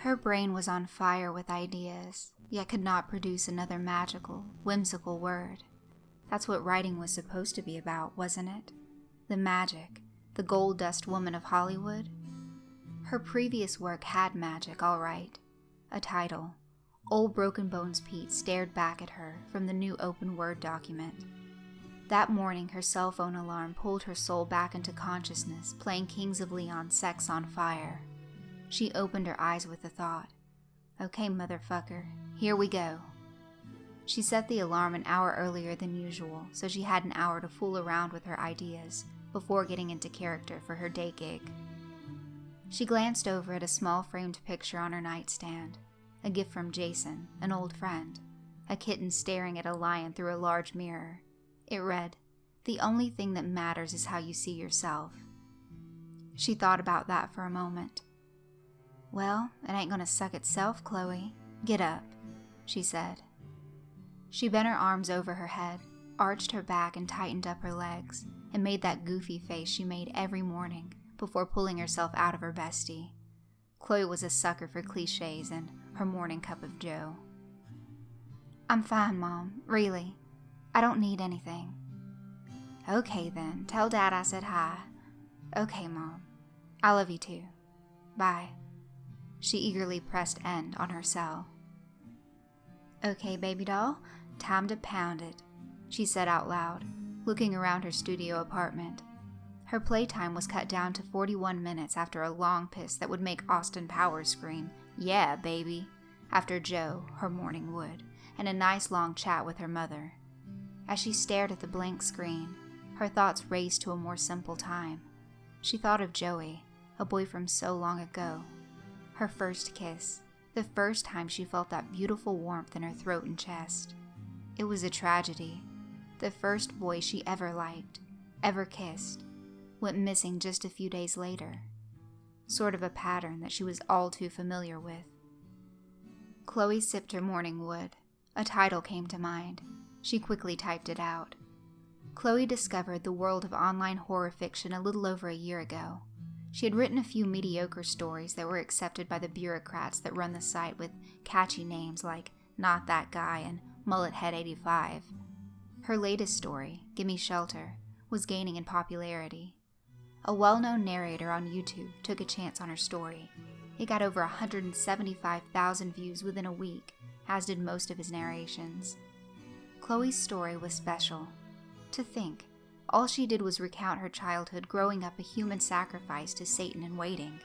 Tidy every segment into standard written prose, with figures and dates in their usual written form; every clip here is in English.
Her brain was on fire with ideas, yet could not produce another magical, whimsical word. That's what writing was supposed to be about, wasn't it? The magic, the gold dust woman of Hollywood. Her previous work had magic, all right. A title. Old Broken Bones Pete stared back at her from the new open Word document. That morning, her cell phone alarm pulled her soul back into consciousness, playing Kings of Leon's Sex on Fire. She opened her eyes with a thought. Okay, motherfucker, here we go. She set the alarm an hour earlier than usual, so she had an hour to fool around with her ideas before getting into character for her day gig. She glanced over at a small framed picture on her nightstand, a gift from Jason, an old friend, a kitten staring at a lion through a large mirror. It read, "The only thing that matters is how you see yourself." She thought about that for a moment. "Well, it ain't gonna suck itself, Chloe. Get up," she said. She bent her arms over her head, arched her back and tightened up her legs, and made that goofy face she made every morning before pulling herself out of her bestie. Chloe was a sucker for cliches and her morning cup of joe. "I'm fine, Mom, really. I don't need anything." "Okay then, tell Dad I said hi." "Okay, Mom. I love you too. Bye." She eagerly pressed end on her cell. "Okay, baby doll, time to pound it," she said out loud, looking around her studio apartment. Her playtime was cut down to 41 minutes after a long piss that would make Austin Powers scream, "Yeah, baby," after Joe, her morning would, and a nice long chat with her mother. As she stared at the blank screen, her thoughts raced to a more simple time. She thought of Joey, a boy from so long ago. Her first kiss, the first time she felt that beautiful warmth in her throat and chest. It was a tragedy. The first boy she ever liked, ever kissed, went missing just a few days later. Sort of a pattern that she was all too familiar with. Chloe sipped her morning wood. A title came to mind. She quickly typed it out. Chloe discovered the world of online horror fiction a little over a year ago. She had written a few mediocre stories that were accepted by the bureaucrats that run the site with catchy names like Not That Guy and Mullethead 85. Her latest story, Gimme Shelter, was gaining in popularity. A well-known narrator on YouTube took a chance on her story. It got over 175,000 views within a week, as did most of his narrations. Chloe's story was special. To think, all she did was recount her childhood growing up a human sacrifice to Satan in waiting.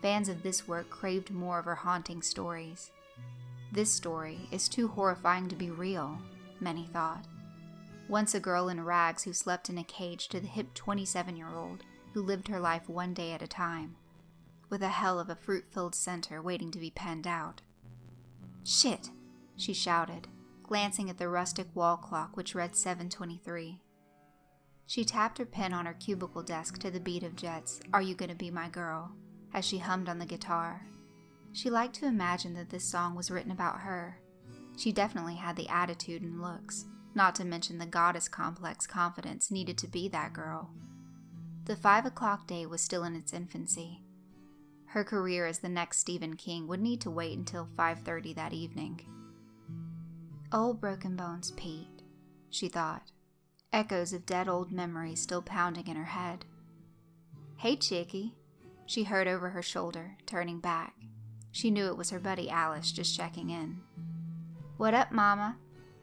Fans of this work craved more of her haunting stories. This story is too horrifying to be real, many thought. Once a girl in rags who slept in a cage to the hip 27-year-old who lived her life one day at a time, with a hell of a fruit-filled center waiting to be penned out. "Shit!" she shouted, glancing at the rustic wall clock which read 7:23. She tapped her pen on her cubicle desk to the beat of Jet's "Are You Gonna Be My Girl?" as she hummed on the guitar. She liked to imagine that this song was written about her. She definitely had the attitude and looks, not to mention the goddess complex confidence needed to be that girl. The 5 o'clock day was still in its infancy. Her career as the next Stephen King would need to wait until 5:30 that evening. Old Broken Bones Pete, she thought, echoes of dead old memories still pounding in her head. "Hey, Chickie," she heard over her shoulder, turning back. She knew it was her buddy Alice just checking in. "What up, Mama?"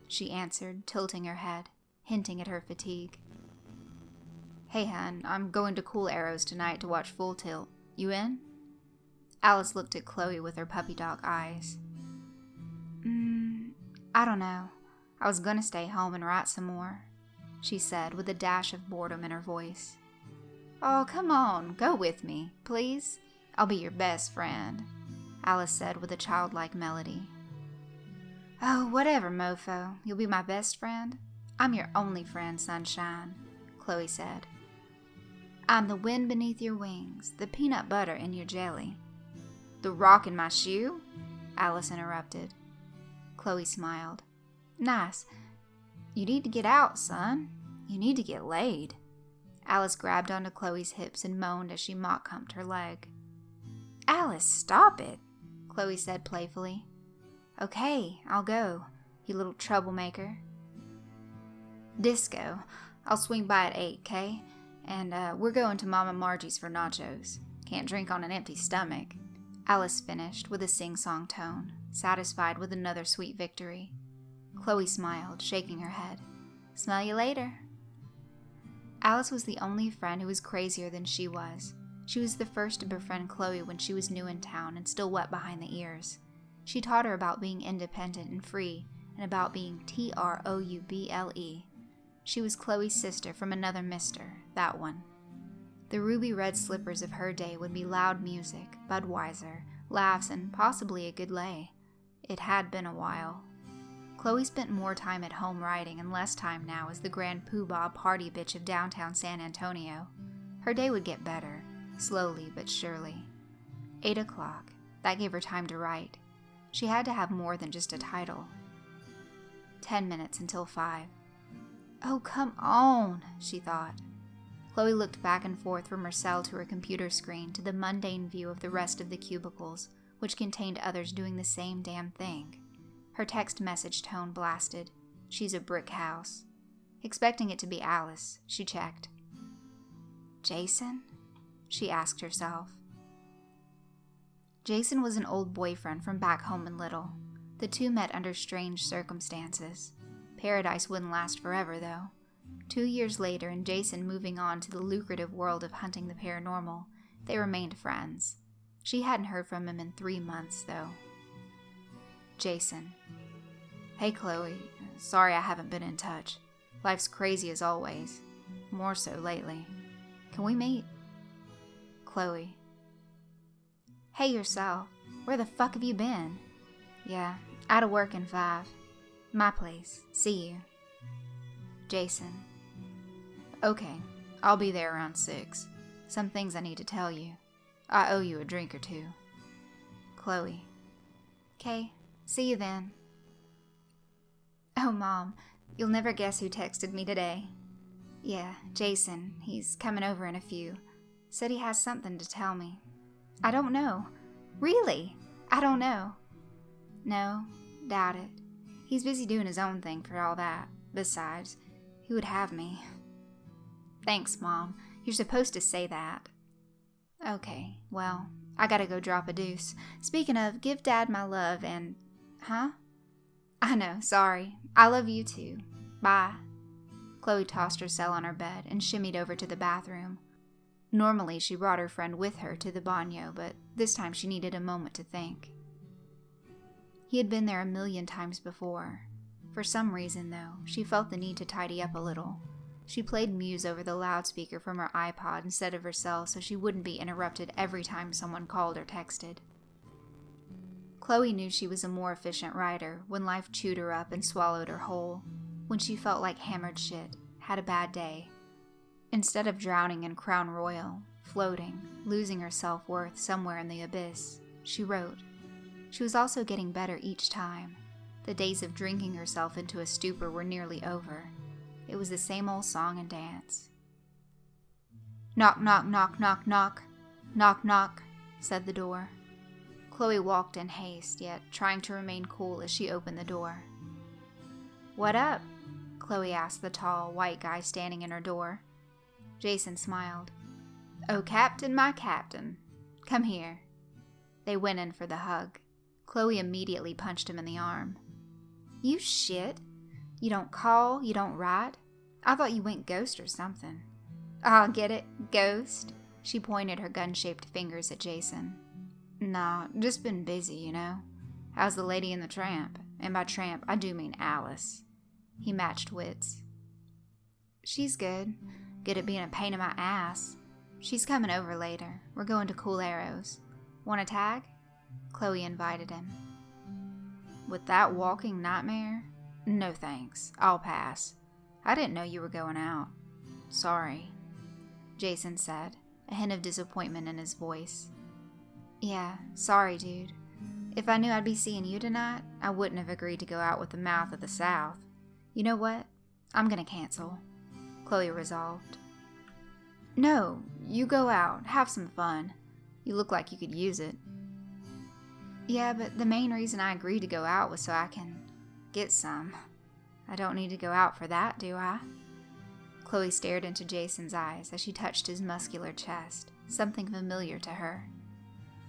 she answered, tilting her head, hinting at her fatigue. "Hey, hun, I'm going to Cool Arrows tonight to watch Full Tilt. You in?" Alice looked at Chloe with her puppy dog eyes. I don't know. I was gonna stay home and write some more," she said with a dash of boredom in her voice. "Oh, come on, go with me, please. I'll be your best friend," Alice said with a childlike melody. "Oh, whatever, mofo. You'll be my best friend? I'm your only friend, sunshine," Chloe said. "I'm the wind beneath your wings, the peanut butter in your jelly." "The rock in my shoe?" Alice interrupted. Chloe smiled. "Nice. You need to get out, son. You need to get laid." Alice grabbed onto Chloe's hips and moaned as she mock-humped her leg. "Alice, stop it," Chloe said playfully. Okay, I'll go, you little troublemaker. Disco. I'll swing by at 8, 'kay? And we're going to Mama Margie's for nachos. Can't drink on an empty stomach. Alice finished with a sing-song tone, satisfied with another sweet victory. Chloe smiled, shaking her head. Smell you later. Alice was the only friend who was crazier than she was. She was the first to befriend Chloe when she was new in town and still wet behind the ears. She taught her about being independent and free, and about being TROUBLE. She was Chloe's sister from another mister, that one. The ruby red slippers of her day would be loud music, Budweiser, laughs, and possibly a good lay. It had been a while. Chloe spent more time at home writing and less time now as the grand poobah party bitch of downtown San Antonio. Her day would get better, slowly but surely. 8 o'clock. That gave her time to write. She had to have more than just a title. 10 minutes until 5. Oh, come on, she thought. Chloe looked back and forth from her cell to her computer screen to the mundane view of the rest of the cubicles, which contained others doing the same damn thing. Her text message tone blasted. She's a brick house. Expecting it to be Alice, she checked. Jason? She asked herself. Jason was an old boyfriend from back home in Little. The two met under strange circumstances. Paradise wouldn't last forever, though. 2 years later, and Jason moving on to the lucrative world of hunting the paranormal, they remained friends. She hadn't heard from him in 3 months, though. Jason. Hey, Chloe. Sorry I haven't been in touch. Life's crazy as always. More so lately. Can we meet? Chloe. Hey yourself. Where the fuck have you been? Yeah, out of work in 5. My place. See you. Jason. Okay, I'll be there around 6. Some things I need to tell you. I owe you a drink or 2. Chloe. 'Kay, see you then. Oh, Mom, you'll never guess who texted me today. Yeah, Jason. He's coming over in a few. Said he has something to tell me. I don't know. Really? I don't know. No, doubt it. He's busy doing his own thing for all that. Besides, he would have me. Thanks, Mom. You're supposed to say that. Okay, well, I gotta go drop a deuce. Speaking of, give Dad my love and... Huh? I know, sorry. I love you too. Bye. Chloe tossed her cell on her bed and shimmied over to the bathroom. Normally, she brought her friend with her to the baño, but this time she needed a moment to think. He had been there 1,000,000 times before. For some reason, though, she felt the need to tidy up a little. She played Muse over the loudspeaker from her iPod instead of her cell so she wouldn't be interrupted every time someone called or texted. Chloe knew she was a more efficient writer when life chewed her up and swallowed her whole, when she felt like hammered shit, had a bad day. Instead of drowning in Crown Royal, floating, losing her self-worth somewhere in the abyss, she wrote. She was also getting better each time. The days of drinking herself into a stupor were nearly over. It was the same old song and dance. Knock, knock, knock, knock, knock. Knock, knock, said the door. Chloe walked in haste, yet trying to remain cool as she opened the door. What up? Chloe asked the tall, white guy standing in her door. Jason smiled. Oh, Captain, my Captain. Come here. They went in for the hug. Chloe immediately punched him in the arm. You shit. You don't call, you don't write. I thought you went ghost or something. Ah, get it? Ghost? She pointed her gun-shaped fingers at Jason. Nah, just been busy, you know. How's the lady and the tramp? And by tramp, I do mean Alice. He matched wits. She's good. Good at being a pain in my ass. She's coming over later. We're going to Cool Arrows. Want a tag? Chloe invited him. With that walking nightmare? No thanks. I'll pass. I didn't know you were going out. Sorry, Jason said, a hint of disappointment in his voice. Yeah, sorry, dude. If I knew I'd be seeing you tonight, I wouldn't have agreed to go out with the mouth of the South. You know what? I'm gonna cancel. Chloe resolved. No, you go out. Have some fun. You look like you could use it. Yeah, but the main reason I agreed to go out was so I can get some. I don't need to go out for that, do I? Chloe stared into Jason's eyes as she touched his muscular chest, something familiar to her.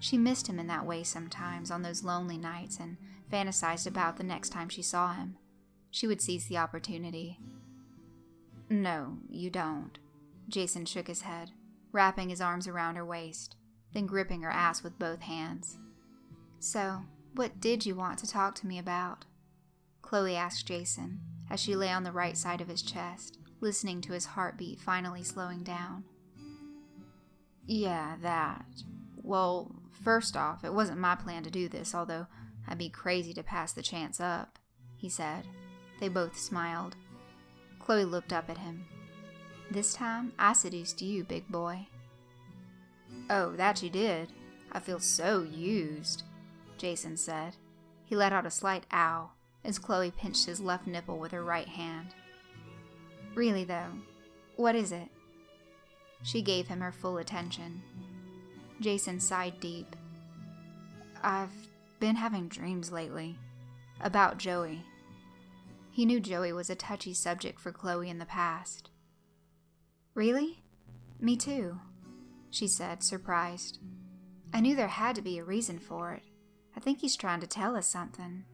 She missed him in that way sometimes on those lonely nights and fantasized about the next time she saw him. She would seize the opportunity. No, you don't. Jason shook his head, wrapping his arms around her waist, then gripping her ass with both hands. So, what did you want to talk to me about? Chloe asked Jason as she lay on the right side of his chest, listening to his heartbeat finally slowing down. Yeah, that. Well, first off, it wasn't my plan to do this, although I'd be crazy to pass the chance up, he said. They both smiled. Chloe looked up at him. This time, I seduced you, big boy. Oh, that you did. I feel so used, Jason said. He let out a slight ow as Chloe pinched his left nipple with her right hand. Really, though, what is it? She gave him her full attention. Jason sighed deep. I've been having dreams lately. About Joey. He knew Joey was a touchy subject for Chloe in the past. Really? Me too, she said, surprised. I knew there had to be a reason for it. I think he's trying to tell us something.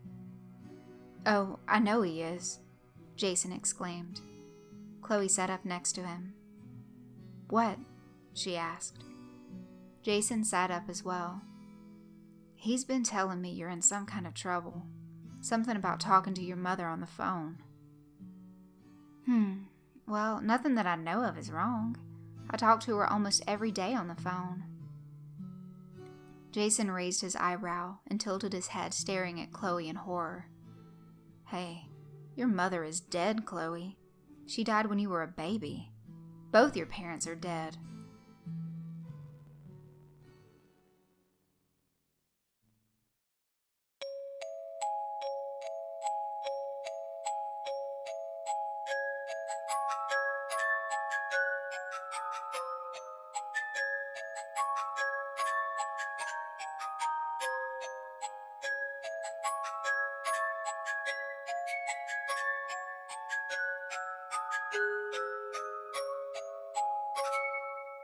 Oh, I know he is, Jason exclaimed. Chloe sat up next to him. What? She asked. Jason sat up as well. He's been telling me you're in some kind of trouble. Something about talking to your mother on the phone. Well, nothing that I know of is wrong. I talk to her almost every day on the phone. Jason raised his eyebrow and tilted his head, staring at Chloe in horror. Hey, your mother is dead, Chloe. She died when you were a baby. Both your parents are dead.